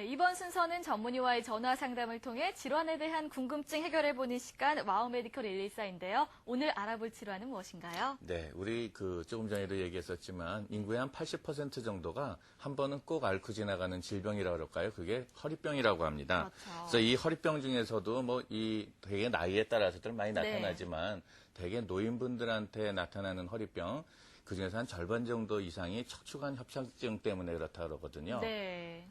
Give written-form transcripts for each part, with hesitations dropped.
네, 이번 순서는 전문의와의 전화 상담을 통해 질환에 대한 궁금증 해결해보는 시간 와우 메디컬 114인데요. 오늘 알아볼 질환은 무엇인가요? 네, 우리 조금 전에도 얘기했었지만 인구의 한 80% 정도가 한 번은 꼭 앓고 지나가는 질병이라고 그럴까요? 그게 허리병이라고 합니다. 그렇죠. 그래서 이 허리병 중에서도 되게 나이에 따라서들 많이 나타나지만 대개 노인분들한테 나타나는 허리병 그중에서 한 절반 정도 이상이 척추관 협착증 때문에 그렇다 그러거든요. 네.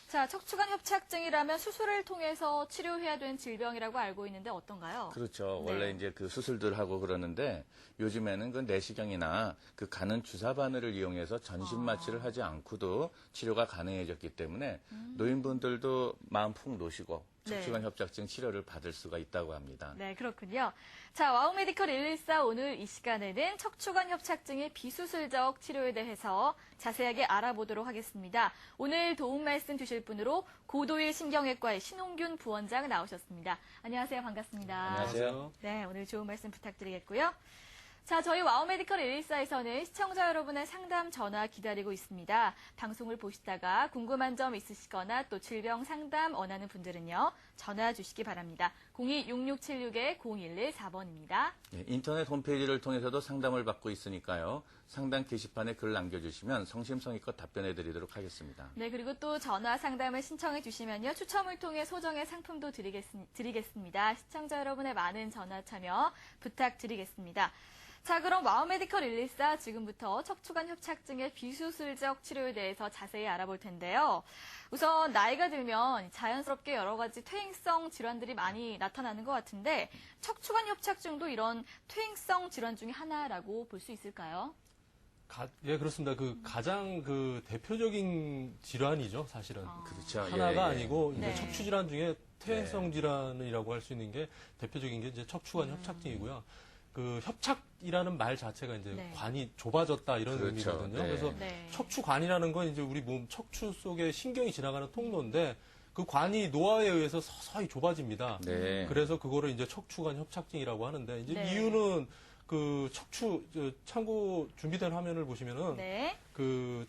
자, 척추관 협착증이라면 수술을 통해서 치료해야 되는 질병이라고 알고 있는데 어떤가요? 그렇죠. 네. 원래 이제 그 수술들 하고 그러는데 요즘에는 그 내시경이나 그 가는 주사 바늘을 이용해서 전신 마취를 하지 않고도 치료가 가능해졌기 때문에 노인분들도 마음 푹 놓으시고 척추관 협착증 치료를 받을 수가 있다고 합니다. 네, 그렇군요. 자, 와우 메디컬 114 오늘 이 시간에는 척추관 협착증의 비수술적 치료에 대해서 자세하게 알아보도록 하겠습니다. 오늘 도움 말씀 주실 분으로 고도일 신경외과의 신홍균 부원장 나오셨습니다. 안녕하세요. 반갑습니다. 안녕하세요. 네, 오늘 좋은 말씀 부탁드리겠고요. 자, 저희 와우 메디컬 114에서는 시청자 여러분의 상담 전화 기다리고 있습니다. 방송을 보시다가 궁금한 점 있으시거나 또 질병 상담 원하는 분들은요. 전화 주시기 바랍니다. 02-6676-0114번입니다. 네, 인터넷 홈페이지를 통해서도 상담을 받고 있으니까요. 상담 게시판에 글 남겨주시면 성심성의껏 답변해 드리도록 하겠습니다. 네, 그리고 또 전화 상담을 신청해 주시면요. 추첨을 통해 소정의 상품도 드리겠습니다. 시청자 여러분의 많은 전화 참여 부탁드리겠습니다. 자, 그럼 와우 메디컬 114 지금부터 척추관 협착증의 비수술적 치료에 대해서 자세히 알아볼 텐데요. 우선 나이가 들면 자연스럽게 여러 가지 퇴행성 질환들이 많이 나타나는 것 같은데 척추관 협착증도 이런 퇴행성 질환 중에 하나라고 볼 수 있을까요? 예, 그렇습니다. 가장 대표적인 질환이죠, 사실은. 그렇죠. 하나가 아니고, 이제 네. 척추 질환 중에 퇴행성 질환이라고 할 수 있는 게 대표적인 게 이제 척추관 협착증이고요. 협착이라는 말 자체가 이제 네. 관이 좁아졌다 이런 그렇죠. 의미거든요. 네. 그래서 네. 척추관이라는 건 이제 우리 몸 척추 속에 신경이 지나가는 통로인데 그 관이 노화에 의해서 서서히 좁아집니다. 네. 그래서 그거를 이제 척추관 협착증이라고 하는데 이제 네. 이유는 참고 준비된 화면을 보시면은 네.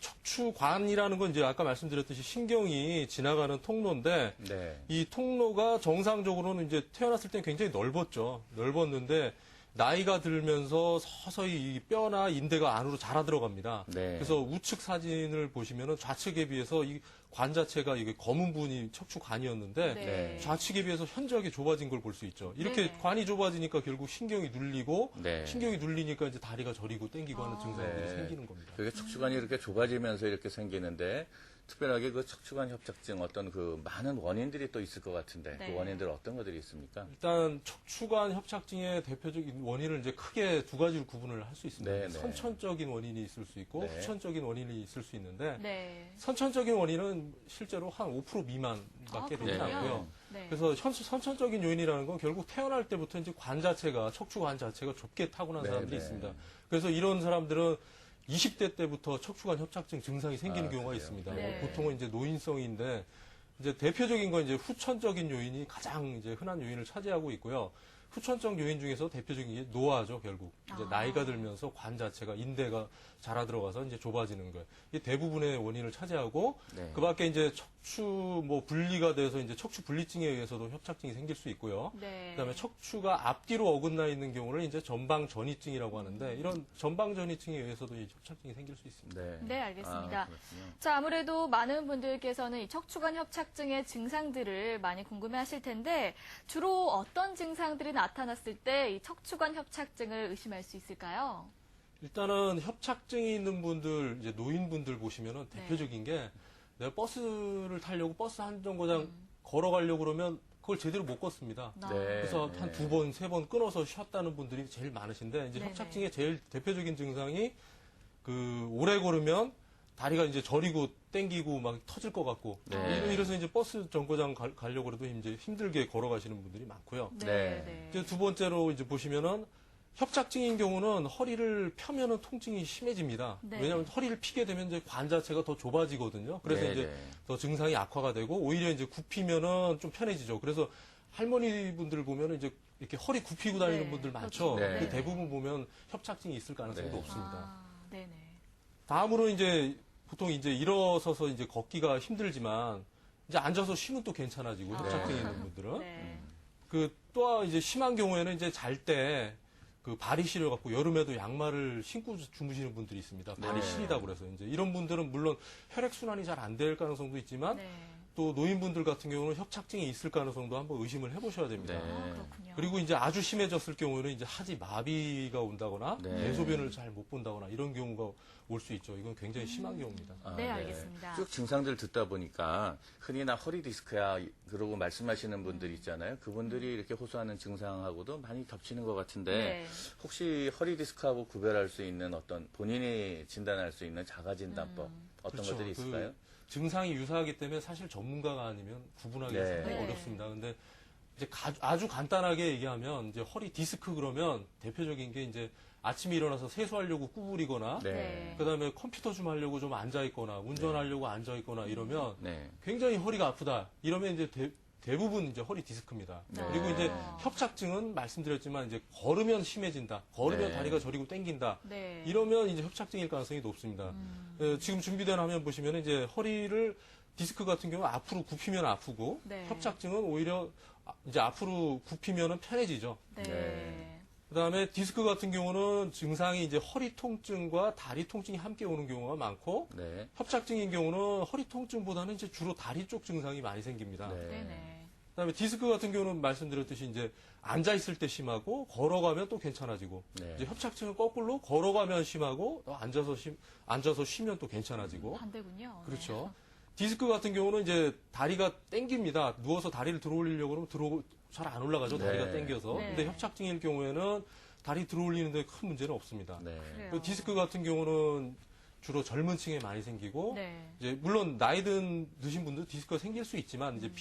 척추관이라는 건 이제 아까 말씀드렸듯이 신경이 지나가는 통로인데 네. 이 통로가 정상적으로는 이제 태어났을 때 굉장히 넓었죠. 넓었는데 나이가 들면서 서서히 이 뼈나 인대가 안으로 자라 들어갑니다. 네. 그래서 우측 사진을 보시면은 좌측에 비해서 이 관 자체가 이게 검은 부분이 척추관이었는데 네. 좌측에 비해서 현저하게 좁아진 걸 볼 수 있죠. 이렇게 네. 관이 좁아지니까 결국 신경이 눌리고 네. 신경이 눌리니까 이제 다리가 저리고 땡기고 하는 증상들이 네. 생기는 겁니다. 그게 척추관이 이렇게 좁아지면서 이렇게 생기는데 특별하게 그 척추관 협착증 어떤 많은 원인들이 또 있을 것 같은데 네. 그 원인들 어떤 것들이 있습니까? 일단 척추관 협착증의 대표적인 원인을 이제 크게 두 가지로 구분을 할 수 있습니다. 네, 네. 선천적인 원인이 있을 수 있고 네. 후천적인 원인이 있을 수 있는데 네. 선천적인 원인은 실제로 한 5% 미만밖에 되지 그렇군요. 않고요. 네. 그래서 선천적인 요인이라는 건 결국 태어날 때부터 이제 척추관 자체가 좁게 타고난 네, 사람들이 네. 있습니다. 그래서 이런 사람들은 20대 때부터 척추관 협착증 증상이 생기는 경우가 그래요? 있습니다. 네. 보통은 이제 노인성인데 이제 대표적인 건 이제 후천적인 요인이 가장 이제 흔한 요인을 차지하고 있고요. 후천적 요인 중에서 대표적인 게 노화죠, 결국. 이제 나이가 들면서 관 자체가 인대가 자라 들어가서 이제 좁아지는 거예요. 이 대부분의 원인을 차지하고 네. 그 밖에 이제 척추 분리가 돼서 이제 척추 분리증에 의해서도 협착증이 생길 수 있고요. 네. 그다음에 척추가 앞뒤로 어긋나 있는 경우를 이제 전방 전이증이라고 하는데 이런 전방 전이증에 의해서도 이 협착증이 생길 수 있습니다. 네. 네, 알겠습니다. 아, 그렇군요. 자, 아무래도 많은 분들께서는 이 척추관 협착증의 증상들을 많이 궁금해 하실 텐데, 주로 어떤 증상들이 나타났을 때 이 척추관 협착증을 의심할 수 있을까요? 일단은 협착증이 있는 분들, 이제 노인분들 보시면은 네. 대표적인 게 내가 버스를 타려고 버스 한 정거장 걸어가려고 그러면 그걸 제대로 못 걷습니다. 아. 네. 그래서 한 두 번, 세 번 끊어서 쉬었다는 분들이 제일 많으신데 이제 네네. 협착증의 제일 대표적인 증상이 오래 걸으면 다리가 이제 저리고 땡기고 막 터질 것 같고 네. 이래서 이제 버스 정거장 가려고 해도 이제 힘들게 걸어가시는 분들이 많고요. 네. 이제 두 번째로 이제 보시면은 협착증인 경우는 허리를 펴면은 통증이 심해집니다. 네. 왜냐하면 허리를 피게 되면 이제 관 자체가 더 좁아지거든요. 그래서 네, 이제 네. 더 증상이 악화가 되고 오히려 이제 굽히면은 좀 편해지죠. 그래서 할머니 분들 보면은 이제 이렇게 허리 굽히고 다니는 네, 분들 많죠. 그렇죠. 네. 그 대부분 보면 협착증이 있을 가능성이 네. 높습니다. 아, 네네. 다음으로 이제 보통 이제 일어서서 이제 걷기가 힘들지만 이제 앉아서 쉬면 또 괜찮아지고 협착증이 있는 분들은 네. 그 또 이제 심한 경우에는 이제 잘 때 그 발이 시려갖고 여름에도 양말을 신고 주무시는 분들이 있습니다. 발이 네. 시리다고 그래서 이제 이런 분들은 물론 혈액 순환이 잘 안 될 가능성도 있지만 네. 또 노인분들 같은 경우는 협착증이 있을 가능성도 한번 의심을 해보셔야 됩니다. 네. 아, 그렇군요. 그리고 이제 아주 심해졌을 경우에는 이제 하지 마비가 온다거나 네. 대소변을 잘 못 본다거나 이런 경우가 올 수 있죠. 이건 굉장히 심한 경우입니다. 아, 네, 알겠습니다. 쭉 증상들 듣다 보니까 흔히 나 허리 디스크야 그러고 말씀하시는 분들 있잖아요. 그분들이 이렇게 호소하는 증상하고도 많이 겹치는 것 같은데 네. 혹시 허리 디스크하고 구별할 수 있는 어떤 본인이 진단할 수 있는 자가진단법 어떤 그렇죠. 것들이 있을까요? 증상이 유사하기 때문에 사실 전문가가 아니면 구분하기 네. 상당히 네. 어렵습니다. 근데 이제 아주 간단하게 얘기하면 이제 허리 디스크 그러면 대표적인 게 이제 아침에 일어나서 세수하려고 구부리거나 네. 그다음에 컴퓨터 좀 하려고 좀 앉아 있거나 운전하려고 앉아 있거나 이러면 네. 굉장히 허리가 아프다. 이러면 이제 대부분 이제 허리 디스크입니다. 네. 그리고 이제 협착증은 말씀드렸지만 이제 걸으면 심해진다. 걸으면 네. 다리가 저리고 땡긴다. 네. 이러면 이제 협착증일 가능성이 높습니다. 지금 준비된 화면 보시면 이제 허리를 디스크 같은 경우 앞으로 굽히면 아프고 네. 협착증은 오히려 이제 앞으로 굽히면은 편해지죠. 네. 네. 그다음에 디스크 같은 경우는 증상이 이제 허리 통증과 다리 통증이 함께 오는 경우가 많고 네. 협착증인 경우는 허리 통증보다는 이제 주로 다리 쪽 증상이 많이 생깁니다. 네. 네네. 그다음에 디스크 같은 경우는 말씀드렸듯이 이제 앉아 있을 때 심하고 걸어가면 또 괜찮아지고 네. 이제 협착증은 거꾸로 걸어가면 심하고 또 앉아서 쉬면 또 괜찮아지고 반대군요. 그렇죠. 디스크 같은 경우는 이제 다리가 땡깁니다. 누워서 다리를 들어올리려고 그러면 잘 안 올라가죠. 네. 다리가 땡겨서. 네. 근데 협착증일 경우에는 다리 들어올리는데 큰 문제는 없습니다. 네. 그래요. 그 디스크 같은 경우는 주로 젊은 층에 많이 생기고 네. 이제 물론 나이 드신 분들 디스크가 생길 수 있지만 이제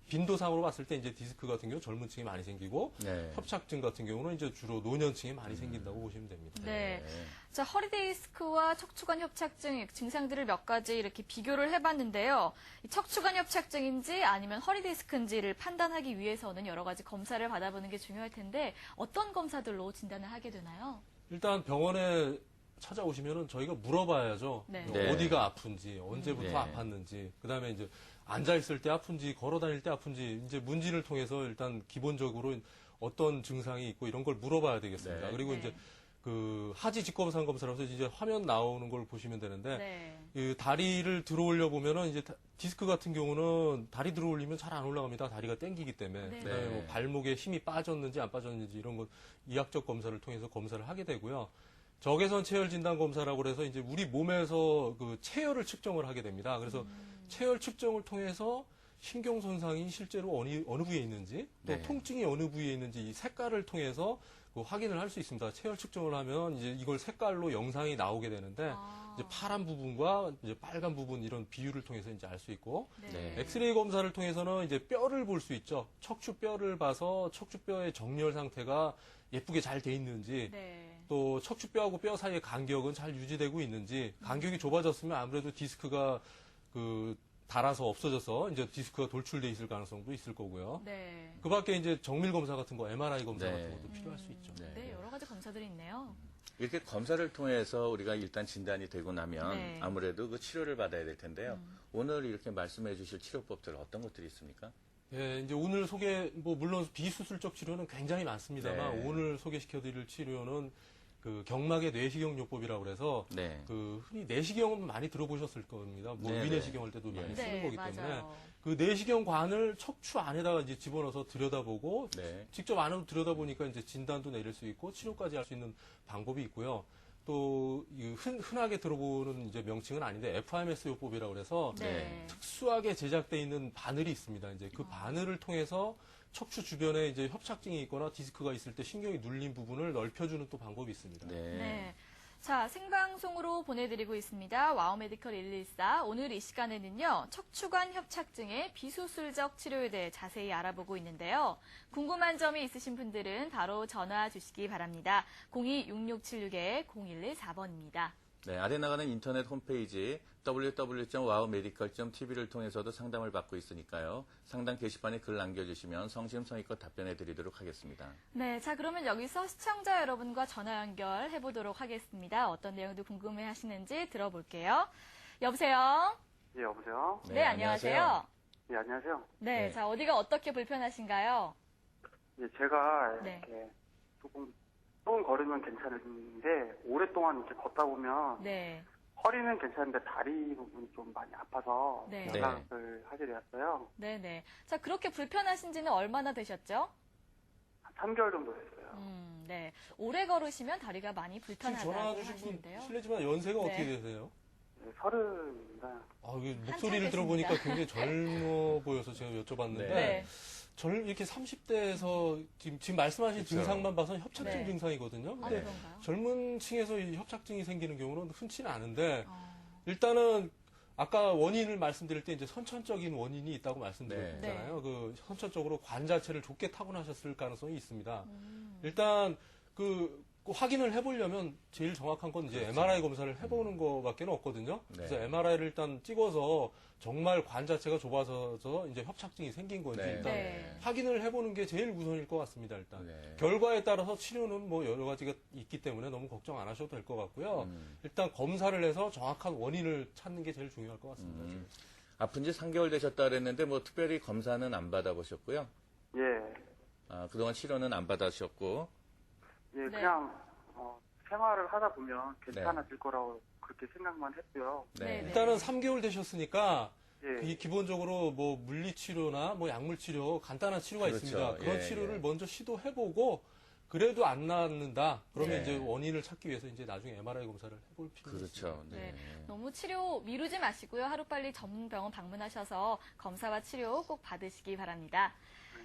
빈도상으로 봤을 때 이제 디스크 같은 경우 젊은 층에 많이 생기고 네. 협착증 같은 경우는 이제 주로 노년층에 많이 생긴다고 보시면 됩니다. 네. 자, 허리 디스크와 척추관 협착증 증상들을 몇 가지 이렇게 비교를 해봤는데요. 이 척추관 협착증인지 아니면 허리 디스크인지를 판단하기 위해서는 여러 가지 검사를 받아보는 게 중요할 텐데 어떤 검사들로 진단을 하게 되나요? 일단 병원에 찾아오시면은 저희가 물어봐야죠. 네. 네. 어디가 아픈지, 언제부터 네. 아팠는지, 그 다음에 이제 앉아있을 때 아픈지, 걸어 다닐 때 아픈지, 이제 문진을 통해서 일단 기본적으로 어떤 증상이 있고 이런 걸 물어봐야 되겠습니다. 네. 그리고 네. 이제 그 하지 직검상 검사라서 이제 화면 나오는 걸 보시면 되는데, 네. 그 다리를 들어올려 보면은 이제 디스크 같은 경우는 다리 들어올리면 잘 안 올라갑니다. 다리가 땡기기 때문에. 네. 그다음에 뭐 네. 발목에 힘이 빠졌는지 안 빠졌는지 이런 거 이학적 검사를 통해서 검사를 하게 되고요. 적외선 체열 진단 검사라고 해서 이제 우리 몸에서 그 체열을 측정을 하게 됩니다. 그래서 체열 측정을 통해서 신경 손상이 실제로 어느 부위에 있는지 또 네. 통증이 어느 부위에 있는지 이 색깔을 통해서 그 확인을 할 수 있습니다. 체열 측정을 하면 이제 이걸 색깔로 영상이 나오게 되는데 아. 이제 파란 부분과 이제 빨간 부분 이런 비율을 통해서 이제 알 수 있고 네. 엑스레이 검사를 통해서는 이제 뼈를 볼 수 있죠. 척추뼈를 봐서 척추뼈의 정렬 상태가 예쁘게 잘 돼 있는지 네. 또 척추뼈하고 뼈 사이의 간격은 잘 유지되고 있는지 간격이 좁아졌으면 아무래도 디스크가 그 닳아서 없어져서 이제 디스크가 돌출돼 있을 가능성도 있을 거고요. 네. 그 밖에 이제 정밀 검사 같은 거, MRI 검사 네. 같은 것도 필요할 수 있죠. 네. 네, 여러 가지 검사들이 있네요. 이렇게 검사를 통해서 우리가 일단 진단이 되고 나면 네. 아무래도 그 치료를 받아야 될 텐데요. 오늘 이렇게 말씀해 주실 치료법들 어떤 것들이 있습니까? 예, 이제 오늘 물론 비수술적 치료는 굉장히 많습니다만 네. 오늘 소개시켜드릴 치료는 그 경막의 뇌시경요법이라고 그래서 네. 그 흔히 내시경은 많이 들어보셨을 겁니다. 뭐 네, 위내시경 할 때도 네. 많이 쓰는 네, 거기 때문에 맞아요. 그 내시경관을 척추 안에다가 이제 집어넣어서 들여다보고 네. 직접 안으로 들여다보니까 이제 진단도 내릴 수 있고 치료까지 할 수 있는 방법이 있고요. 또 흔하게 들어보는 이제 명칭은 아닌데 FRMS 요법이라고 그래서 네. 특수하게 제작되어 있는 바늘이 있습니다. 이제 그 바늘을 통해서 척추 주변에 이제 협착증이 있거나 디스크가 있을 때 신경이 눌린 부분을 넓혀주는 또 방법이 있습니다. 네. 네. 자, 생방송으로 보내드리고 있습니다. 와우 메디컬 114. 오늘 이 시간에는요, 척추관 협착증의 비수술적 치료에 대해 자세히 알아보고 있는데요. 궁금한 점이 있으신 분들은 바로 전화 주시기 바랍니다. 02-6676-0114번입니다. 네, 아래 나가는 인터넷 홈페이지 www.wowmedical.tv를 통해서도 상담을 받고 있으니까요. 상담 게시판에 글 남겨주시면 성심성의껏 답변해 드리도록 하겠습니다. 네, 자, 그러면 여기서 시청자 여러분과 전화 연결해 보도록 하겠습니다. 어떤 내용도 궁금해 하시는지 들어볼게요. 여보세요? 예, 여보세요? 네, 안녕하세요. 예, 안녕하세요. 네, 네. 자, 어디가 어떻게 불편하신가요? 예, 제가 네. 이렇게 조금 걸으면 괜찮은데, 오랫동안 이렇게 걷다 보면, 네. 허리는 괜찮은데 다리 부분이 좀 많이 아파서 네. 연락을 하게 되었어요. 네네. 자, 그렇게 불편하신 지는 얼마나 되셨죠? 한 3개월 정도 됐어요. 네. 오래 걸으시면 다리가 많이 지금 불편하다고 전화 주신 분 하시는데요. 실례지만 연세가 네. 어떻게 되세요? 네, 30입니다. 아, 이게 한참 목소리를 들어보니까 굉장히 젊어 보여서 제가 여쭤봤는데 네. 이렇게 30대에서 지금 말씀하신 그렇죠. 증상만 봐서는 협착증 네. 증상이거든요. 아, 근데 그런가요? 젊은 층에서 이 협착증이 생기는 경우는 흔치는 않은데 어, 일단은 아까 원인을 말씀드릴 때 이제 선천적인 원인이 있다고 말씀드렸잖아요. 네. 그 선천적으로 관 자체를 좁게 타고나셨을 가능성이 있습니다. 음. 일단 그 확인을 해보려면 제일 정확한 건 이제 그렇죠. MRI 검사를 해보는 거밖에 없거든요. 네. 그래서 MRI를 일단 찍어서 정말 관 자체가 좁아서 이제 협착증이 생긴 건지 네. 일단 네. 확인을 해보는 게 제일 우선일 것 같습니다. 일단 네. 결과에 따라서 치료는 뭐 여러 가지가 있기 때문에 너무 걱정 안 하셔도 될 것 같고요. 일단 검사를 해서 정확한 원인을 찾는 게 제일 중요할 것 같습니다. 아픈 지 3개월 되셨다 그랬는데 뭐 특별히 검사는 안 받아보셨고요. 예, 아, 그동안 치료는 안 받으셨고. 예, 네. 그냥, 생활을 하다 보면 괜찮아질 거라고 그렇게 생각만 했고요. 네. 일단은 3개월 되셨으니까 예, 기본적으로 뭐 물리치료나 뭐 약물치료 간단한 치료가 그렇죠. 있습니다. 그런 예, 치료를 예. 먼저 시도해보고 그래도 안 낫는다. 그러면 네. 이제 원인을 찾기 위해서 이제 나중에 MRI 검사를 해볼 필요가 있습니다. 그렇죠. 네. 네. 너무 치료 미루지 마시고요. 하루빨리 전문 병원 방문하셔서 검사와 치료 꼭 받으시기 바랍니다.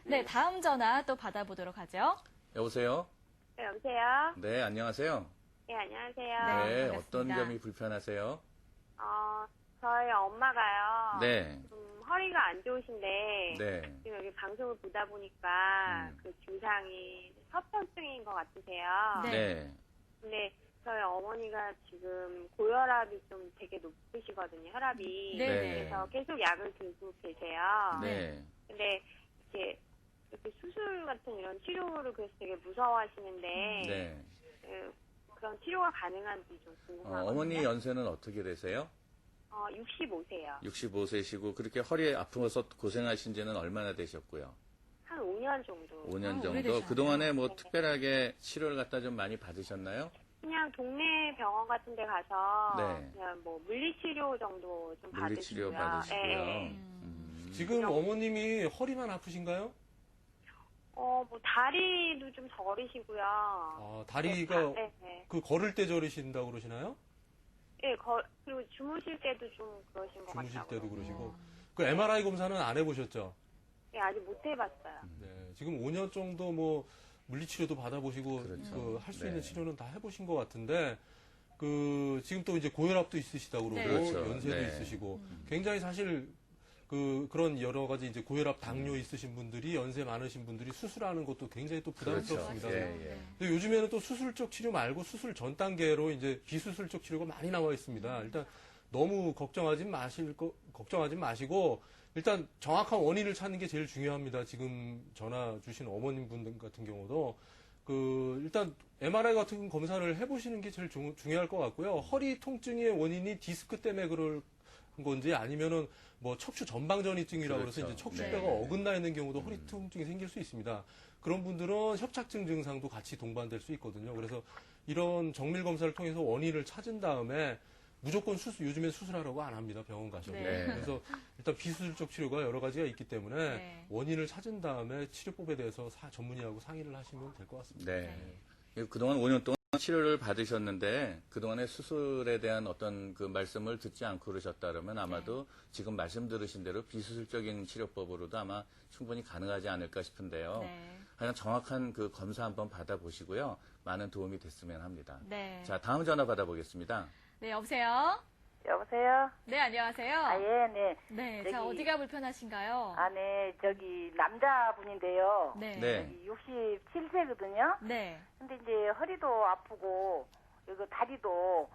네, 다음 전화 또 받아보도록 하죠. 여보세요? 네, 여보세요? 네, 안녕하세요. 네, 안녕하세요. 네, 반갑습니다. 어떤 점이 불편하세요? 저희 엄마가요. 네. 좀 허리가 안 좋으신데, 네. 지금 여기 방송을 보다 보니까 그 증상이 협착증인 것 같으세요. 네. 네. 근데 저희 어머니가 지금 고혈압이 좀 되게 높으시거든요, 혈압이. 네. 그래서 계속 약을 들고 계세요. 네. 근데 이렇게 수술 같은 이런 치료를 그래서 되게 무서워하시는데, 네. 그런 치료가 가능한지 좀 궁금하거든요. 어머니 연세는 어떻게 되세요? 65세요. 65세시고 그렇게 허리 아프면서 고생하신 지는 얼마나 되셨고요? 한 5년 정도. 5년 정도. 오래되셨네요. 그동안에 뭐 네. 특별하게 치료를 갖다 좀 많이 받으셨나요? 그냥 동네 병원 같은 데 가서 네. 그냥 뭐 물리치료 정도 좀 물리치료 받으시고요. 받으시고요. 네. 지금 어머님이 허리만 아프신가요? 뭐 다리도 좀 저리시고요. 다리가 네, 네. 그 걸을 때 저리신다고 그러시나요? 네, 그리고 주무실 때도 좀 그러신 것 주무실 같아요. 때도 그러시고. 그 MRI 검사는 안 해보셨죠? 네, 아직 못 해봤어요. 네, 지금 5년 정도 뭐 물리치료도 받아보시고 그렇죠. 할 수 네. 있는 치료는 다 해보신 것 같은데 지금 또 이제 고혈압도 있으시다고 그러고 네. 그렇죠. 연세도 네. 있으시고 굉장히 사실 그런 여러 가지 이제 고혈압 당뇨 있으신 분들이 연세 많으신 분들이 수술하는 것도 굉장히 또 부담스럽습니다. 그렇죠. 예, 예. 근데 요즘에는 또 수술적 치료 말고 수술 전 단계로 이제 비수술적 치료가 많이 나와 있습니다. 일단 너무 걱정하지 마시고 일단 정확한 원인을 찾는 게 제일 중요합니다. 지금 전화 주신 어머님 분들 같은 경우도 일단 MRI 같은 검사를 해보시는 게 제일 중요할 것 같고요. 허리 통증의 원인이 디스크 때문에 그럴 건지 아니면은 뭐 척추 전방전이증이라고 그렇죠. 해서 이제 척추뼈가 네. 어긋나 있는 경우도 허리 통증이 생길 수 있습니다. 그런 분들은 협착증 증상도 같이 동반될 수 있거든요. 그래서 이런 정밀 검사를 통해서 원인을 찾은 다음에 무조건 요즘엔 수술하라고 안 합니다. 병원 가셔도. 네. 그래서 일단 비수술적 치료가 여러 가지가 있기 때문에 네. 원인을 찾은 다음에 치료법에 대해서 전문의하고 상의를 하시면 될 것 같습니다. 네. 그동안 5년 동안 치료를 받으셨는데 그동안의 수술에 대한 어떤 그 말씀을 듣지 않고 그러셨다 그러면 아마도 지금 말씀 들으신 대로 비수술적인 치료법으로도 아마 충분히 가능하지 않을까 싶은데요. 네. 하여간 정확한 그 검사 한번 받아보시고요. 많은 도움이 됐으면 합니다. 네. 자, 다음 전화 받아보겠습니다. 네, 여보세요? 여보세요? 네, 안녕하세요. 예, 네. 네, 저기- 자, 어디가 불편하신가요? 네, 남자분인데요. 네. 네. 67세거든요. 네. 근데 이제 허리도 아프고, 이거 다리도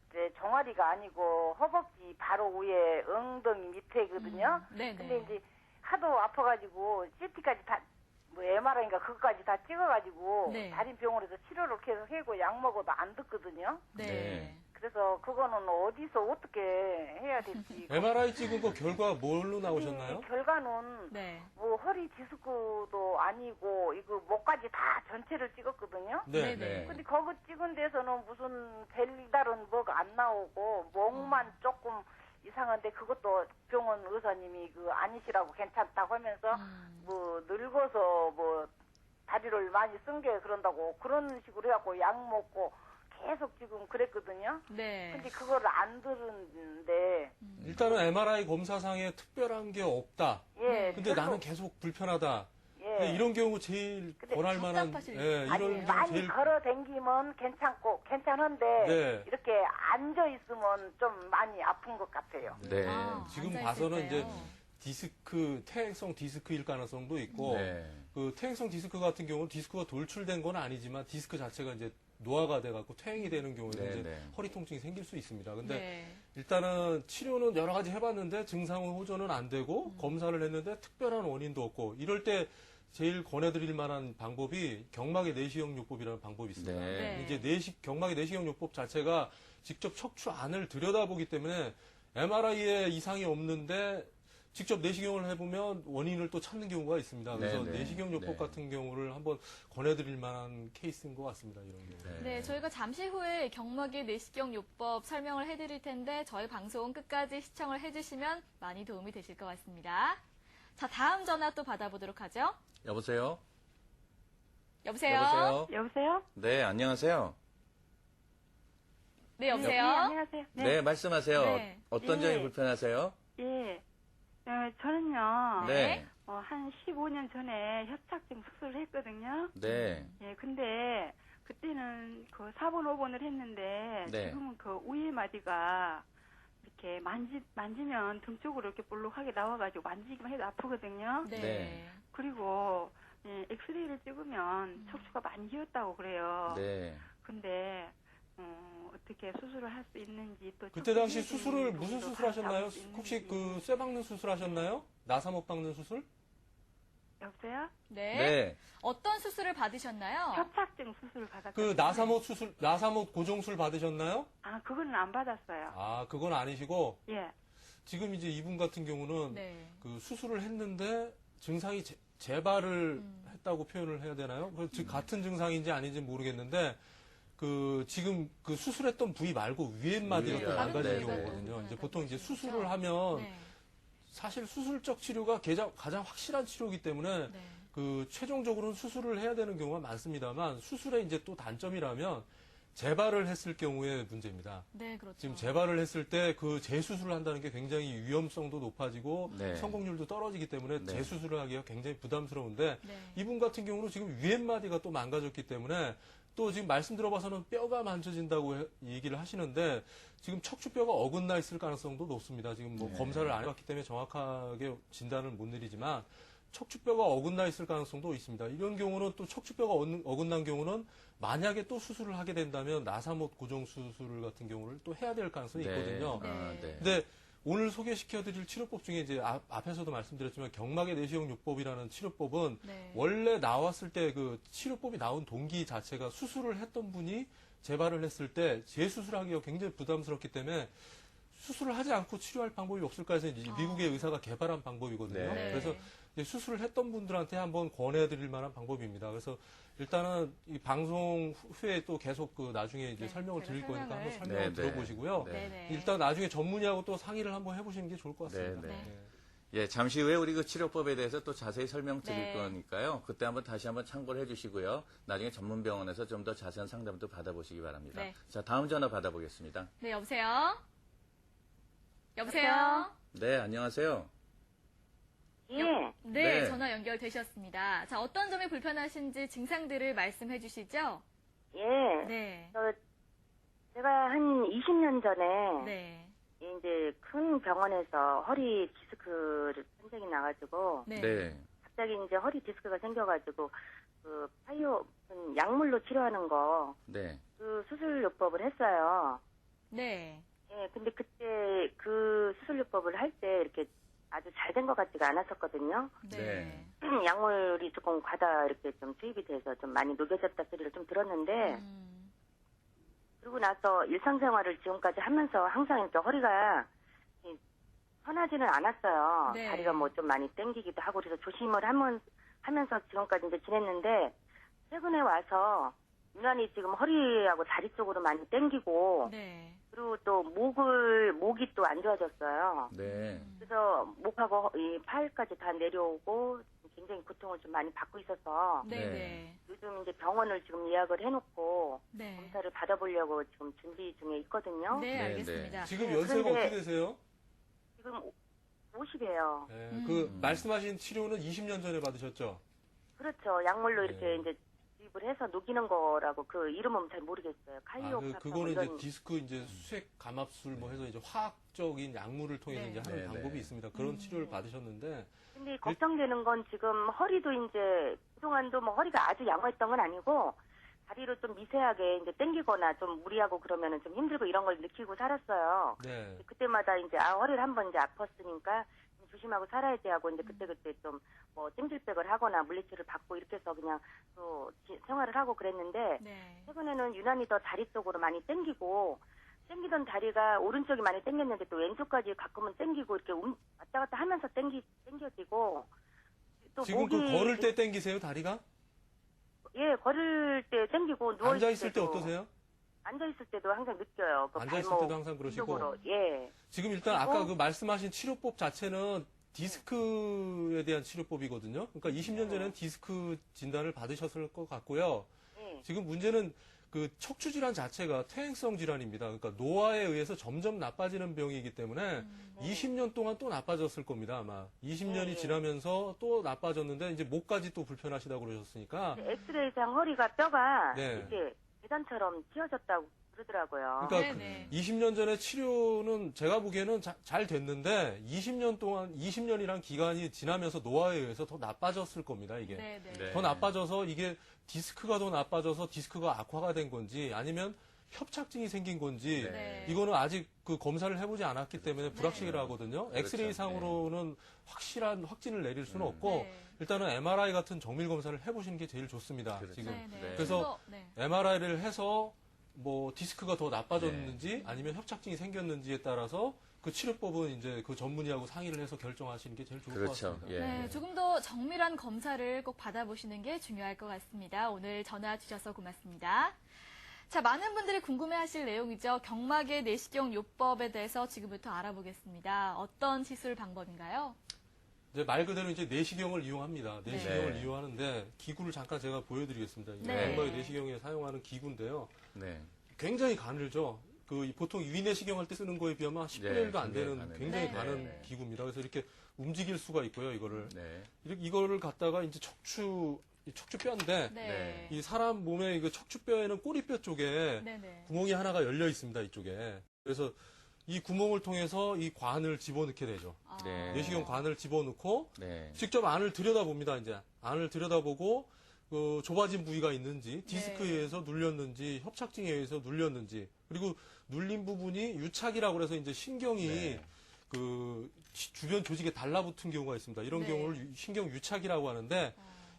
이제 종아리가 아니고 허벅지 바로 위에 엉덩이 밑에거든요. 네, 근데 네. 이제 하도 아파가지고 CT까지 다, 뭐 MRI인가 그것까지 다 찍어가지고 네. 다른 병원에서 치료를 계속 하고 약 먹어도 안 듣거든요. 네. 네. 그래서 그거는 어디서 어떻게 해야 될지. MRI 찍은 거 결과 뭘로 나오셨나요? 결과는 네. 뭐 허리 디스크도 아니고 이거 목까지 다 전체를 찍었거든요. 네. 네네. 근데 거기 찍은 데서는 무슨 별다른 뭐가 안 나오고 목만 조금 이상한데 그것도 병원 의사님이 그 아니시라고 괜찮다고 하면서 뭐 늙어서 뭐 다리를 많이 쓴 게 그런다고 그런 식으로 해갖고 약 먹고 계속 지금 그랬거든요. 네. 근데 그걸 안 들은데 일단은 MRI 검사상에 특별한 게 없다. 예. 근데 별로- 나는 계속 불편하다. 예. 이런 경우 제일 근데 권할 만한 답답하실 예, 아니 이런 경우 많이 제일 걸어 댕기면 괜찮은데 네. 이렇게 앉아 있으면 좀 많이 아픈 것 같아요. 네. 아, 지금 앉아있을 봐서는 이제 때요. 디스크 태행성 디스크일 가능성도 있고 네. 그 퇴행성 디스크 같은 경우는 디스크가 돌출된 건 아니지만 디스크 자체가 이제 노화가 돼갖고 퇴행이 되는 경우에는 네, 이제 네. 허리 통증이 생길 수 있습니다. 근데 네. 일단은 치료는 여러 가지 해봤는데 증상은 호전은 안 되고 검사를 했는데 특별한 원인도 없고 이럴 때 제일 권해드릴 만한 방법이 경막의 내시경 요법이라는 방법이 있습니다. 네. 이제 경막의 내시경 요법 자체가 직접 척추 안을 들여다보기 때문에 MRI에 이상이 없는데 직접 내시경을 해보면 원인을 또 찾는 경우가 있습니다. 그래서 네, 네. 내시경 요법 네. 같은 경우를 한번 권해드릴 만한 케이스인 것 같습니다. 이런 경우. 네, 저희가 잠시 후에 경막의 내시경 요법 설명을 해드릴 텐데 저희 방송 끝까지 시청을 해주시면 많이 도움이 되실 것 같습니다. 자, 다음 전화 또 받아보도록 하죠. 여보세요? 여보세요? 여보세요? 여보세요? 네, 안녕하세요. 네, 여보세요? 안녕하세요. 네, 말씀하세요. 네. 어떤 예. 점이 불편하세요? 예. 저는요, 네. 한 15년 전에 협착증 수술을 했거든요. 네. 예, 근데 그때는 그 4번, 5번을 했는데 네. 지금은 그 위에 마디가 이렇게 만지면 등 쪽으로 이렇게 볼록하게 나와가지고 만지기만 해도 아프거든요. 네. 네. 그리고 예, 엑스레이를 찍으면 척추가 많이 휘었다고 그래요. 네. 근데 어떻게 수술을 할 수 있는지 또 그때 당시 척추 수술을 부분도 무슨 다 수술하셨나요? 잡을 수 있는지. 혹시 그 쇠 박는 수술하셨나요? 나사못 박는 수술? 여보세요? 네. 네. 어떤 수술을 받으셨나요? 협착증 수술을 받았거든요. 그 나사못 수술, 나사못 고정술 받으셨나요? 아, 그거는 안 받았어요. 아, 그건 아니시고 예. 지금 이제 이분 같은 경우는 네. 그 수술을 했는데 증상이 재발을 했다고 표현을 해야 되나요? 즉 같은 증상인지 아닌지 모르겠는데 그 지금 그 수술했던 부위 말고 위에 마디가 또 다른 망가진 부위가 또 경우거든요. 이제 불편하다고 보통 이제 하시죠? 수술을 하면 네. 사실 수술적 치료가 가장 확실한 치료이기 때문에 네. 그 최종적으로는 수술을 해야 되는 경우가 많습니다만 수술의 이제 또 단점이라면 재발을 했을 경우의 문제입니다. 네, 그렇죠. 지금 재발을 했을 때 그 재수술을 한다는 게 굉장히 위험성도 높아지고 네. 성공률도 떨어지기 때문에 네. 재수술을 하기가 굉장히 부담스러운데 네. 이분 같은 경우는 지금 위엔마디가 또 망가졌기 때문에 또 지금 말씀 들어봐서는 뼈가 만져진다고 얘기를 하시는데 지금 척추뼈가 어긋나 있을 가능성도 높습니다. 지금 뭐 네. 검사를 안 해봤기 때문에 정확하게 진단을 못 내리지만 척추뼈가 어긋나 있을 가능성도 있습니다. 이런 경우는 또 척추뼈가 어긋난 경우는 만약에 또 수술을 하게 된다면 나사못 고정 수술 같은 경우를 또 해야 될 가능성이 있거든요. 네. 아, 네. 근데 오늘 소개시켜드릴 치료법 중에 이제 앞에서도 말씀드렸지만 경막의 내시경 요법이라는 치료법은 네. 원래 나왔을 때 그 치료법이 나온 동기 자체가 수술을 했던 분이 재발을 했을 때 재수술하기가 굉장히 부담스럽기 때문에 수술을 하지 않고 치료할 방법이 없을까 해서 이제 미국의 의사가 개발한 방법이거든요. 네. 그래서 이제 수술을 했던 분들한테 한번 권해드릴 만한 방법입니다. 그래서 일단은 이 방송 후에 또 계속 그 나중에 이제 네, 설명을 제가 드릴 거니까 한번 설명을. 설명을 네, 네. 들어보시고요. 네. 네네. 일단 나중에 전문의하고 또 상의를 한번 해보시는 게 좋을 것 같습니다. 네, 네. 예, 잠시 후에 우리 그 치료법에 대해서 또 자세히 설명드릴 네. 거니까요. 그때 다시 한번 참고를 해주시고요. 나중에 전문병원에서 좀 더 자세한 상담도 받아보시기 바랍니다. 네. 자, 다음 전화 받아보겠습니다. 네, 여보세요? 여보세요? 네, 안녕하세요. 예. 네, 네. 전화 연결되셨습니다. 자, 어떤 점이 불편하신지 증상들을 말씀해 주시죠? 예. 네. 제가 한 20년 전에 네. 이제 큰 병원에서 허리 디스크를 판정이 나가지고 네. 네. 갑자기 이제 허리 디스크가 생겨가지고 그 약물로 치료하는 거 네. 그 수술요법을 했어요. 네. 예, 근데 그때 그 수술요법을 할 때 이렇게 아주 잘 된 것 같지가 않았었거든요. 네. 약물이 조금 과다 이렇게 좀 투입이 돼서 좀 많이 녹여졌다 소리를 좀 들었는데 그러고 나서 일상생활을 지금까지 하면서 항상 이렇게 허리가 편하지는 않았어요. 네. 다리가 뭐 좀 많이 땡기기도 하고 그래서 조심을 하면서 지금까지 이제 지냈는데 최근에 와서 유난히 지금 허리하고 다리 쪽으로 많이 땡기고 네. 그리고 또 목이 또 안 좋아졌어요. 네. 그래서 목하고 이 팔까지 다 내려오고 굉장히 고통을 좀 많이 받고 있어서 네. 네. 요즘 이제 병원을 지금 예약을 해놓고 네. 검사를 받아보려고 지금 준비 중에 있거든요. 네, 네, 알겠습니다. 지금 네, 연세가 그런데- 어떻게 되세요? 지금 50이에요. 네, 그 말씀하신 치료는 20년 전에 받으셨죠? 그렇죠. 약물로 이렇게 네. 이제 주입을 해서 녹이는 거라고 그 이름은 잘 모르겠어요. 아, 칼리오파파 그거는 이런 이제 디스크 이제 수액 감압술 뭐 해서 이제 화학적인 약물을 통해서 네. 이제 하는 네, 방법이 네. 있습니다. 그런 치료를 받으셨는데 근데 걱정되는 건 지금 허리도 이제 그동안도 뭐 허리가 아주 양호했던 건 아니고 다리로 좀 미세하게 이제 당기거나 좀 무리하고 그러면은 좀 힘들고 이런 걸 느끼고 살았어요. 네. 그때마다 이제 허리를 한번 이제 아팠으니까 좀 조심하고 살아야지 하고 이제 그때 좀 뭐 찜질백을 하거나 물리치료를 받고 이렇게 해서 그냥 또 생활을 하고 그랬는데 네. 최근에는 유난히 더 다리 쪽으로 많이 당기고 당기던 다리가 오른쪽이 많이 당겼는데 또 왼쪽까지 가끔은 당기고 이렇게 왔다 갔다 하면서 당겨지고 또 지금 목이 그 걸을 때 땡기세요, 다리가? 예 걸을 때 당기고 누워 앉아 있을 때 때도 어떠세요? 앉아 있을 때도 항상 느껴요. 그 앉아 있을 발목 때도 항상 그러시고. 쪽으로. 예. 지금 일단 아까 그 말씀하신 치료법 자체는 디스크에 대한 치료법이거든요. 그러니까 20년 전에는 디스크 진단을 받으셨을 것 같고요. 예. 지금 문제는 그 척추 질환 자체가 퇴행성 질환입니다. 그러니까 노화에 의해서 점점 나빠지는 병이기 때문에 20년 동안 또 나빠졌을 겁니다. 아마 20년이 네. 지나면서 또 나빠졌는데 이제 목까지 또 불편하시다고 그러셨으니까 엑스레이상 허리가 뼈가 네. 이렇게 계단처럼 휘어졌다고 그러더라고요. 그러니까 네. 20년 전에 치료는 제가 보기에는 잘 됐는데 20년이란 기간이 지나면서 노화에 의해서 더 나빠졌을 겁니다. 이게. 네. 네. 네. 더 나빠져서 이게 디스크가 더 나빠져서 디스크가 악화가 된 건지 아니면 협착증이 생긴 건지 네. 이거는 아직 그 검사를 해보지 않았기 때문에 불확실하거든요. 엑스레이 상으로는 확실한 확진을 내릴 수는 없고 네. 일단은 MRI 같은 정밀 검사를 해보시는 게 제일 좋습니다. 그렇죠. 지금 네. 네. 네. 그래서 네. MRI를 해서 뭐 디스크가 더 나빠졌는지 아니면 협착증이 생겼는지에 따라서 그 치료법은 이제 그 전문의하고 상의를 해서 결정하시는 게 제일 좋을 것 그렇죠. 같습니다. 예. 네, 조금 더 정밀한 검사를 꼭 받아보시는 게 중요할 것 같습니다. 오늘 전화 주셔서 고맙습니다. 자, 많은 분들이 궁금해하실 내용이죠. 경막의 내시경 요법에 대해서 지금부터 알아보겠습니다. 어떤 시술 방법인가요? 이제 말 그대로 이제 내시경을 이용합니다. 내시경을 네. 이용하는데 기구를 잠깐 제가 보여드리겠습니다. 네. 경막의 내시경에 사용하는 기구인데요. 네. 굉장히 가늘죠. 그 보통 위내시경 할 때 쓰는 거에 비하면 10분의 1도 안 되는 가는. 굉장히 네. 가는 네. 기구입니다. 그래서 이렇게 움직일 수가 있고요. 이거를 네. 이거를 갖다가 이제 척추뼈인데 네. 이 사람 몸의 그 척추뼈에는 꼬리뼈 쪽에 네네. 구멍이 하나가 열려 있습니다. 이쪽에. 그래서 이 구멍을 통해서 이 관을 집어넣게 되죠. 아. 네. 내시경 관을 집어넣고 네. 직접 안을 들여다봅니다. 이제 안을 들여다보고 그 좁아진 부위가 있는지 디스크에 네. 의해서 눌렸는지 협착증에 의해서 눌렸는지 그리고 눌린 부분이 유착이라고 그래서 이제 신경이 네. 그 주변 조직에 달라붙은 경우가 있습니다. 이런 네. 경우를 신경 유착이라고 하는데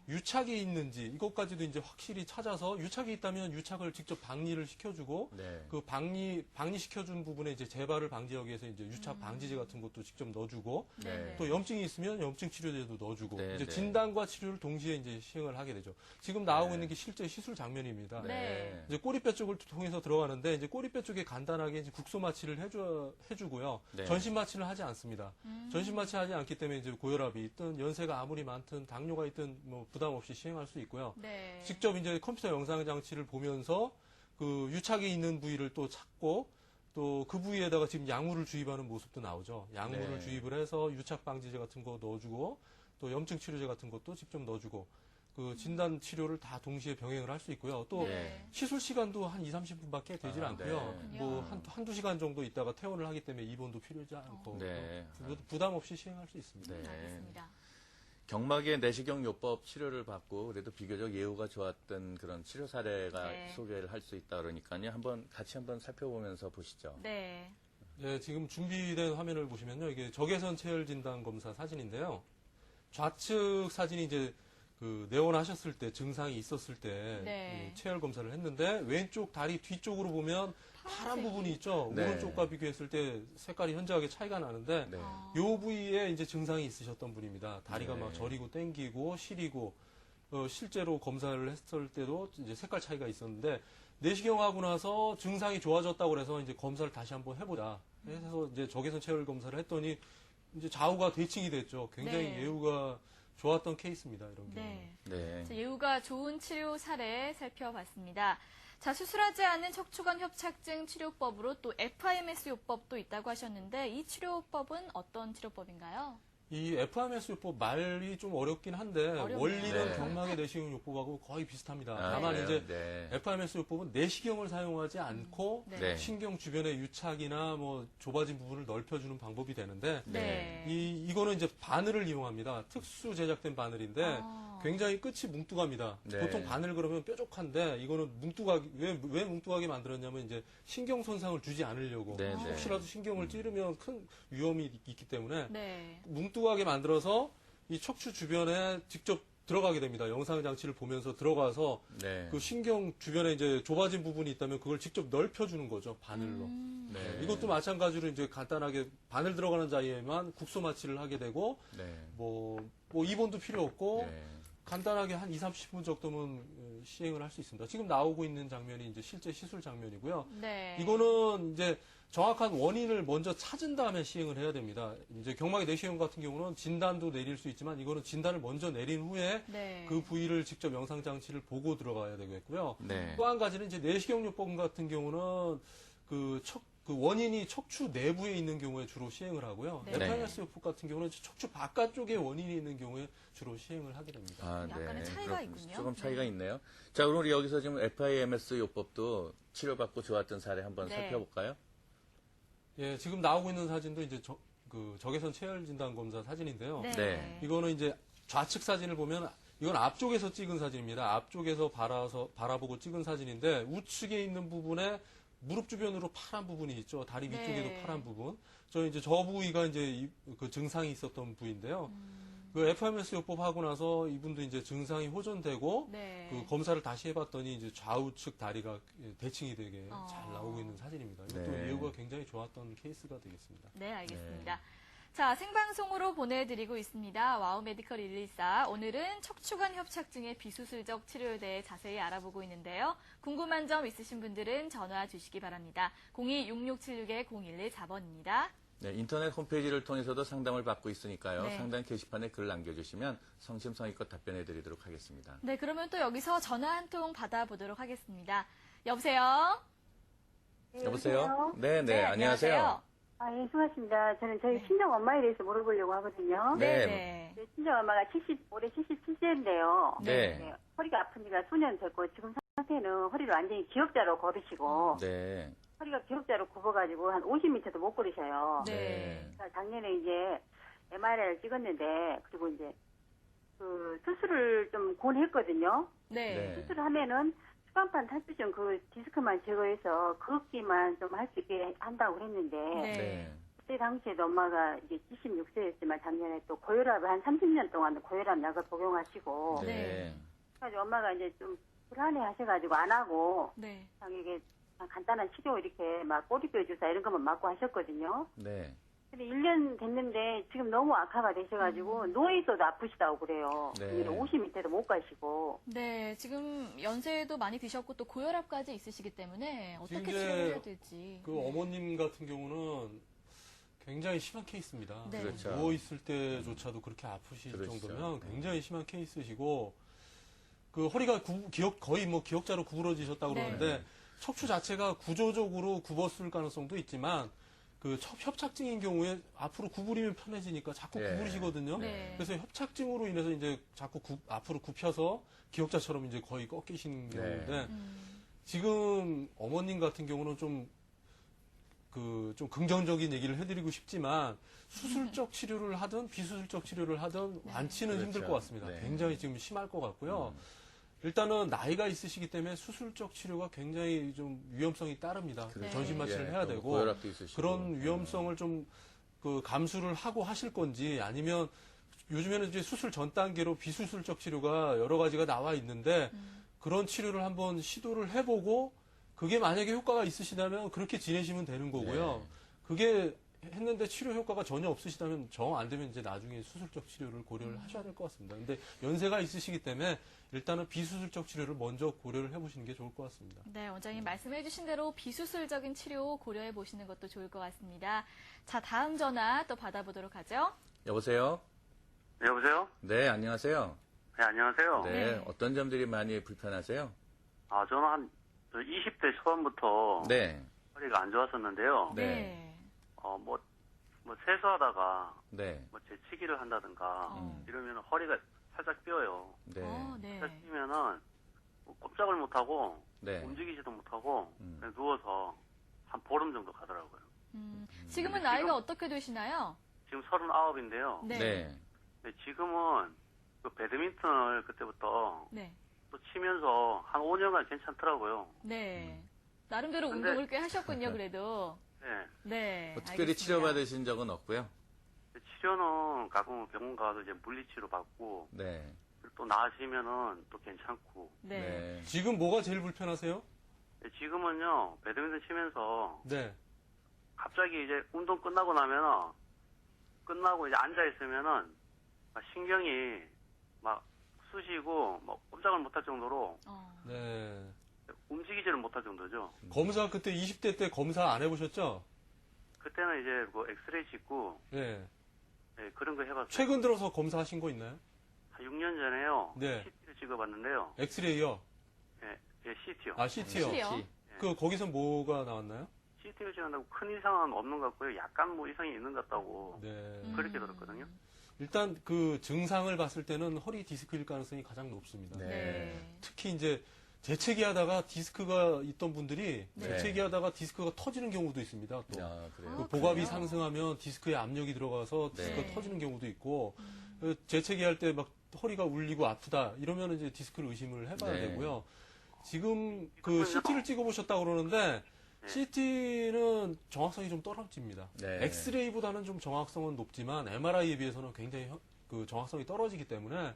유착이 있는지 이것까지도 이제 확실히 찾아서 유착이 있다면 유착을 직접 박리를 시켜주고 네. 그 박리 시켜준 부분에 이제 재발을 방지하기 위해서 이제 유착 방지제 같은 것도 직접 넣어주고 네. 또 염증이 있으면 염증 치료제도 넣어주고 네, 이제 네. 진단과 치료를 동시에 이제 시행을 하게 되죠. 지금 나오고 있는 게 실제 시술 장면입니다. 네. 이제 꼬리뼈 쪽을 통해서 들어가는데 이제 꼬리뼈 쪽에 간단하게 이제 국소 마취를 해주고요. 네. 전신 마취를 하지 않습니다. 전신 마취하지 않기 때문에 이제 고혈압이 있든 연세가 아무리 많든 당뇨가 있든 뭐 부담 없이 시행할 수 있고요. 네. 직접 이제 컴퓨터 영상 장치를 보면서 그 유착이 있는 부위를 또 찾고 또 그 부위에다가 지금 약물을 주입하는 모습도 나오죠. 약물을 네. 주입을 해서 유착 방지제 같은 거 넣어주고 또 염증 치료제 같은 것도 직접 넣어주고 그 진단 치료를 다 동시에 병행을 할 수 있고요. 또 네. 시술 시간도 한 2-30분밖에 되질 아, 않고요. 네. 뭐 한두 시간 정도 있다가 퇴원을 하기 때문에 입원도 필요하지 않고 네. 부담 없이 시행할 수 있습니다. 네. 알겠습니다. 경막의 내시경 요법 치료를 받고 그래도 비교적 예후가 좋았던 그런 치료 사례가 네. 소개를 할 수 있다 그러니까요. 같이 한번 살펴보면서 보시죠. 네. 네, 지금 준비된 화면을 보시면요. 이게 적외선 체열 진단 검사 사진인데요. 좌측 사진이 이제 그 내원하셨을 때 증상이 있었을 때 네. 이 체열 검사를 했는데 왼쪽 다리 뒤쪽으로 보면 파란 부분이 있죠. 네. 오른쪽과 비교했을 때 색깔이 현저하게 차이가 나는데 네. 요 부위에 이제 증상이 있으셨던 분입니다. 다리가 네. 막 저리고 땡기고 시리고 실제로 검사를 했을 때도 이제 색깔 차이가 있었는데 내시경하고 나서 증상이 좋아졌다고 그래서 이제 검사를 다시 한번 해보자. 해서 이제 적외선 체열 검사를 했더니 이제 좌우가 대칭이 됐죠. 굉장히 네. 예후가 좋았던 케이스입니다. 이런 경우. 네. 네. 자, 예후가 좋은 치료 사례 살펴봤습니다. 자, 수술하지 않은 척추관 협착증 치료법으로 또 FIMS 요법도 있다고 하셨는데 이 치료법은 어떤 치료법인가요? 이 FIMS 요법 말이 좀 어렵긴 한데 어렵네요. 원리는 네. 경막의 내시경 요법하고 거의 비슷합니다. 아, 다만 그래요? 이제 네. FIMS 요법은 내시경을 사용하지 않고 네. 네. 신경 주변의 유착이나 뭐 좁아진 부분을 넓혀주는 방법이 되는데 네. 이거는 이제 바늘을 이용합니다. 특수 제작된 바늘인데 아. 굉장히 끝이 뭉뚱합니다. 네. 보통 바늘 그러면 뾰족한데 이거는 뭉뚱하게 왜 뭉뚱하게 만들었냐면 이제 신경 손상을 주지 않으려고 네, 네. 혹시라도 신경을 찌르면 큰 위험이 있기 때문에 네. 뭉뚱하게 만들어서 이 척추 주변에 직접 들어가게 됩니다. 영상 장치를 보면서 들어가서 네. 그 신경 주변에 이제 좁아진 부분이 있다면 그걸 직접 넓혀주는 거죠. 바늘로. 네. 이것도 마찬가지로 이제 간단하게 바늘 들어가는 자리에만 국소 마취를 하게 되고 네. 뭐 입원도 필요 없고 네. 간단하게 한 2, 30분 정도면 시행을 할 수 있습니다. 지금 나오고 있는 장면이 이제 실제 시술 장면이고요. 네. 이거는 이제 정확한 원인을 먼저 찾은 다음에 시행을 해야 됩니다. 이제 경막의 내시경 같은 경우는 진단도 내릴 수 있지만 이거는 진단을 먼저 내린 후에 네. 그 부위를 직접 영상 장치를 보고 들어가야 되겠고요. 네. 또 한 가지는 이제 내시경요법 같은 경우는 그 원인이 척추 내부에 있는 경우에 주로 시행을 하고요. 네. FIMS 요법 같은 경우는 척추 바깥쪽에 원인이 있는 경우에 주로 시행을 하게 됩니다. 아, 약간의 차이가 있군요. 조금 차이가 네. 있네요. 자, 그럼 우리 여기서 지금 FIMS 요법도 치료받고 좋았던 사례 한번 네. 살펴볼까요? 예, 지금 나오고 있는 사진도 이제 적외선 체열 진단 검사 사진인데요. 네. 네. 이거는 이제 좌측 사진을 보면 이건 앞쪽에서 찍은 사진입니다. 앞쪽에서 바라보고 찍은 사진인데 우측에 있는 부분에 무릎 주변으로 파란 부분이 있죠. 다리 네. 위쪽에도 파란 부분. 이제 저 부위가 이제 그 증상이 있었던 부위인데요. 그 FIMS 요법 하고 나서 이분도 이제 증상이 호전되고 네. 그 검사를 다시 해봤더니 이제 좌우측 다리가 대칭이 되게 어. 잘 나오고 있는 사진입니다. 이것도 네. 예후가 굉장히 좋았던 케이스가 되겠습니다. 네, 알겠습니다. 자, 생방송으로 보내드리고 있습니다. 와우 메디컬 114. 오늘은 척추관 협착증의 비수술적 치료에 대해 자세히 알아보고 있는데요. 궁금한 점 있으신 분들은 전화 주시기 바랍니다. 02-6676-0114번입니다. 네, 인터넷 홈페이지를 통해서도 상담을 받고 있으니까요. 네. 상담 게시판에 글 남겨주시면 성심성의껏 답변해 드리도록 하겠습니다. 네, 그러면 또 여기서 전화 한 통 받아보도록 하겠습니다. 여보세요? 여보세요? 네, 네, 안녕하세요. 아, 예, 수고하십니다. 저는 저희 네. 친정 엄마에 대해서 물어보려고 하거든요. 네. 네. 제 친정 엄마가 올해 77세인데요. 네. 허리가 아픈 지가 수년 됐고, 지금 상태는 허리를 완전히 기역자로 걸으시고, 네. 허리가 기역자로 굽어가지고 한 50m도 못 걸으셔요. 네. 그러니까 작년에 이제 MRI를 찍었는데, 그리고 이제 그 수술을 좀 권했거든요. 네. 네. 수술을 하면은 추간판 탈수증 그 디스크만 제거해서 걷기만 좀 할 수 있게 한다고 했는데, 네. 네. 그때 당시에도 엄마가 이제 76세였지만 작년에 또 고혈압을 한 30년 동안 고혈압 약을 복용하시고, 네. 그래서 엄마가 이제 좀 불안해 하셔가지고 안 하고, 네. 그냥 이게 간단한 치료 이렇게 막 꼬리뼈 주사 이런 것만 맞고 하셨거든요. 네. 근데 1년 됐는데 지금 너무 악화가 되셔가지고 누워있어도 아프시다고 그래요. 네. 50m도 못 가시고. 네, 지금 연세도 많이 드셨고 또 고혈압까지 있으시기 때문에 어떻게 이제 치료를 해야 될지. 그 어머님 같은 경우는 굉장히 심한 케이스입니다. 네. 그렇죠. 누워있을 때조차도 그렇게 아프실 그렇죠. 정도면 굉장히 심한 케이스시고, 그 허리가 거의 뭐 기역자로 구부러지셨다고 네. 그러는데, 척추 자체가 구조적으로 굽었을 가능성도 있지만, 그 협착증인 경우에 앞으로 구부리면 편해지니까 자꾸 네. 구부리시거든요. 네. 그래서 협착증으로 인해서 이제 자꾸 앞으로 굽혀서 기역자처럼 이제 거의 꺾이시는 네. 경우인데, 지금 어머님 같은 경우는 좀 긍정적인 얘기를 해드리고 싶지만 수술적 치료를 하든 비수술적 치료를 하든 완치는 그렇죠. 힘들 것 같습니다. 네. 굉장히 지금 심할 것 같고요. 일단은 나이가 있으시기 때문에 수술적 치료가 굉장히 좀 위험성이 따릅니다. 네. 전신 마취를 예, 해야 또 되고 고혈압도 있으시고. 그런 위험성을 좀 감수를 하고 하실 건지 아니면 요즘에는 이제 수술 전 단계로 비수술적 치료가 여러 가지가 나와 있는데 그런 치료를 한번 시도를 해보고 그게 만약에 효과가 있으시다면 그렇게 지내시면 되는 거고요. 네. 그게 했는데 치료 효과가 전혀 없으시다면 정 안 되면 이제 나중에 수술적 치료를 고려를 하셔야 될 것 같습니다. 근데 연세가 있으시기 때문에 일단은 비수술적 치료를 먼저 고려를 해보시는 게 좋을 것 같습니다. 네, 원장님 말씀해주신 대로 비수술적인 치료 고려해 보시는 것도 좋을 것 같습니다. 자, 다음 전화 또 받아보도록 하죠. 여보세요? 네, 여보세요? 네, 안녕하세요. 네, 안녕하세요. 네, 네. 어떤 점들이 많이 불편하세요? 저는 한 20대 초반부터 네, 허리가 안 좋았었는데요. 네. 뭐 세수하다가 네, 뭐 재치기를 한다든가 어. 이러면 허리가 살짝 삐어요. 네, 네. 살짝 삐면은 뭐 꼼짝을 못 하고 네. 움직이지도 못하고 음. 그냥 누워서 한 보름 정도 가더라고요. 지금은 근데 나이가 지금- 어떻게 되시나요? 지금 39인데요. 네. 네. 근데 지금은 그 배드민턴을 그때부터 네. 또 치면서 한 5년간 괜찮더라고요. 네. 나름대로 근데- 운동을 꽤 하셨군요, 그래도. 네. 네. 뭐 특별히 알겠습니다. 치료받으신 적은 없고요. 근데 치료는 가끔 병원 가서 이제 물리치료 받고 네. 또 나아지면은 또 괜찮고. 네. 네. 지금 뭐가 제일 불편하세요? 근데 지금은요 배드민턴 치면서 네. 갑자기 이제 운동 끝나고 나면은 끝나고 이제 앉아 있으면은 막 신경이 막 쑤시고 뭐 꼼짝을 못할 정도로 어. 네. 움직이지를 못할 정도죠. 검사 그때 20대 때 검사 안 해보셨죠? 그때는 이제 뭐 엑스레이 찍고 네. 예, 그런 거 해봤어요. 최근 들어서 검사하신 거 있나요? 한 6년 전에요. 네. CT를 찍어봤는데요. 엑스레이요? 예, CT요. 아, CT요? CT요? 그, 거기서 뭐가 나왔나요? CT를 찍는다고 큰 이상은 없는 것 같고요. 약간 뭐 이상이 있는 것 같다고 네. 그렇게 들었거든요. 일단 그 증상을 봤을 때는 허리 디스크일 가능성이 가장 높습니다. 네. 네. 특히 이제 재채기 하다가 디스크가 있던 분들이 네. 재채기 하다가 디스크가 터지는 경우도 있습니다. 또. 아, 그래요? 그 복압이 그래요? 상승하면 디스크에 압력이 들어가서 디스크가 네. 터지는 경우도 있고 재채기 할 때 막 허리가 울리고 아프다 이러면 이제 디스크를 의심을 해봐야 네. 되고요. 지금 그 그렇군요. CT를 찍어보셨다고 그러는데 네. CT는 정확성이 좀 떨어집니다. 네. 엑스레이보다는 좀 정확성은 높지만 MRI에 비해서는 굉장히 그 정확성이 떨어지기 때문에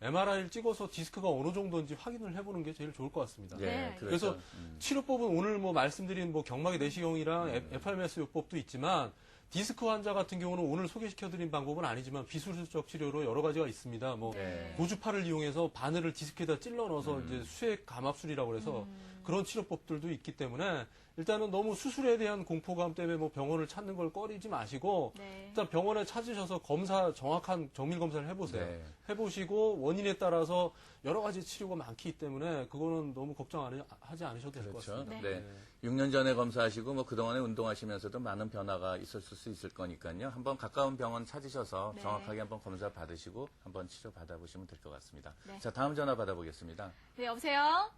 MRI를 찍어서 디스크가 어느 정도인지 확인을 해보는 게 제일 좋을 것 같습니다. 네, 네. 그래서 그래서 치료법은 오늘 뭐 말씀드린 뭐 경막의 내시경이랑 FRMS 요법도 있지만 디스크 환자 같은 경우는 오늘 소개시켜드린 방법은 아니지만 비수술적 치료로 여러 가지가 있습니다. 뭐 네. 고주파를 이용해서 바늘을 디스크에다 찔러 넣어서 이제 수액 감압술이라고 해서 그런 치료법들도 있기 때문에 일단은 너무 수술에 대한 공포감 때문에 뭐 병원을 찾는 걸 꺼리지 마시고 네. 일단 병원에 찾으셔서 검사 정확한 정밀 검사를 해보세요. 네. 해보시고 원인에 따라서 여러 가지 치료가 많기 때문에 그거는 너무 걱정 하지 않으셔도 될 것 그렇죠. 같습니다. 네. 6년 전에 검사하시고 뭐 그동안에 운동하시면서도 많은 변화가 있었을 수 있을 거니까요. 한번 가까운 병원 찾으셔서 네. 정확하게 한번 검사 받으시고 한번 치료 받아보시면 될 것 같습니다. 네. 자, 다음 전화 받아보겠습니다. 네, 여보세요?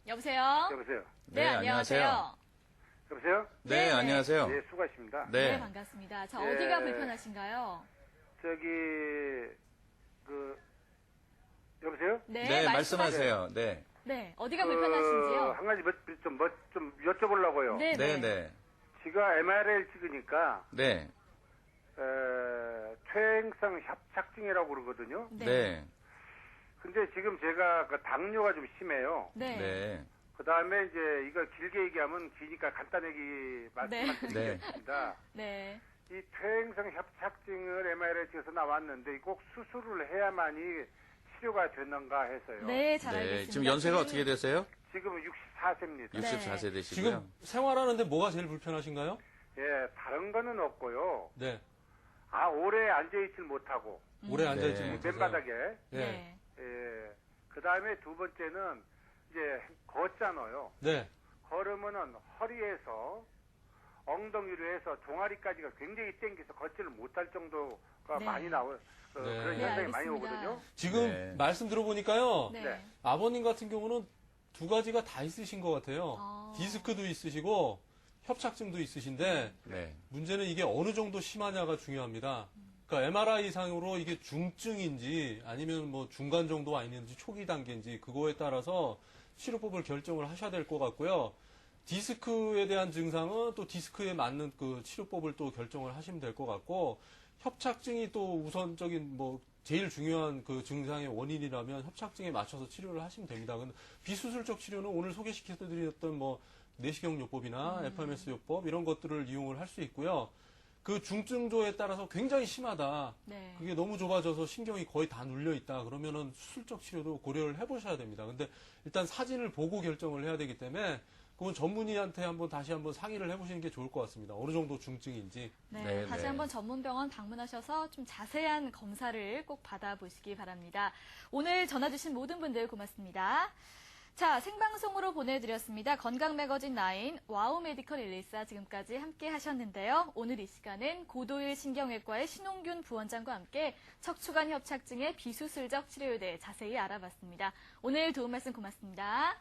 여보세요? 여보세요. 네, 안녕하세요. 여보세요? 네, 네. 안녕하세요. 네, 수고하십니다. 네, 네. 반갑습니다. 자, 예. 어디가 불편하신가요? 여보세요? 네, 말씀하세요. 네. 네, 어디가 불편하신지요? 한 가지 좀 여쭤보려고요. 네, 네, 네. 제가 MRI를 찍으니까 네. 퇴행성 협착증이라고 그러거든요. 네. 근데 지금 제가 그 당뇨가 좀 심해요. 네. 네. 그 다음에 이제 이거 길게 얘기하면 기니까 간단하게 말씀만 네. 드리겠습니다. 네. 이 퇴행성 협착증을 MRI에 찍어서 나왔는데 꼭 수술을 해야만이 치료가 되는가 해서요. 네, 잘 네. 알겠습니다. 지금 연세가 어떻게 되세요? 지금은 64세입니다. 64세 되시고요. 지금 생활하는데 뭐가 제일 불편하신가요? 예, 다른 거는 없고요. 네. 오래 앉아있질 못하고, 오래 앉아있지 네. 못해서. 맨바닥에. 네. 네. 예. 그 다음에 두 번째는 이제 걷잖아요. 네. 걸으면은 허리에서 엉덩이로 해서 종아리까지가 굉장히 땡겨서 걷지를 못할 정도가 네. 많이 나와요. 네. 그런 네, 현상이 많이 알겠습니다. 오거든요. 지금 네. 말씀 들어보니까요. 네. 네. 아버님 같은 경우는 두 가지가 다 있으신 것 같아요. 아. 디스크도 있으시고 협착증도 있으신데 네. 문제는 이게 어느 정도 심하냐가 중요합니다. 그러니까 MRI 상으로 이게 중증인지 아니면 뭐 중간 정도가 아니는지 초기 단계인지 그거에 따라서 치료법을 결정을 하셔야 될 것 같고요. 디스크에 대한 증상은 또 디스크에 맞는 그 치료법을 또 결정을 하시면 될 것 같고 협착증이 또 우선적인 뭐 제일 중요한 그 증상의 원인이라면 협착증에 맞춰서 치료를 하시면 됩니다. 근데 비수술적 치료는 오늘 소개시켜드렸던 뭐 내시경요법이나 FMS 요법 이런 것들을 이용을 할 수 있고요. 그 중증도에 따라서 굉장히 심하다. 네. 그게 너무 좁아져서 신경이 거의 다 눌려 있다. 그러면은 수술적 치료도 고려를 해보셔야 됩니다. 근데 일단 사진을 보고 결정을 해야 되기 때문에 그건 전문의한테 다시 한번 상의를 해보시는 게 좋을 것 같습니다. 어느 정도 중증인지. 네, 네, 다시 네. 한번 전문병원 방문하셔서 좀 자세한 검사를 꼭 받아보시기 바랍니다. 오늘 전화 주신 모든 분들 고맙습니다. 자, 생방송으로 보내드렸습니다. 건강매거진 9 와우 메디컬 일리사 지금까지 함께 하셨는데요. 오늘 이 시간은 고도일 신경외과의 신홍균 부원장과 함께 척추관 협착증의 비수술적 치료에 대해 자세히 알아봤습니다. 오늘 도움 말씀 고맙습니다.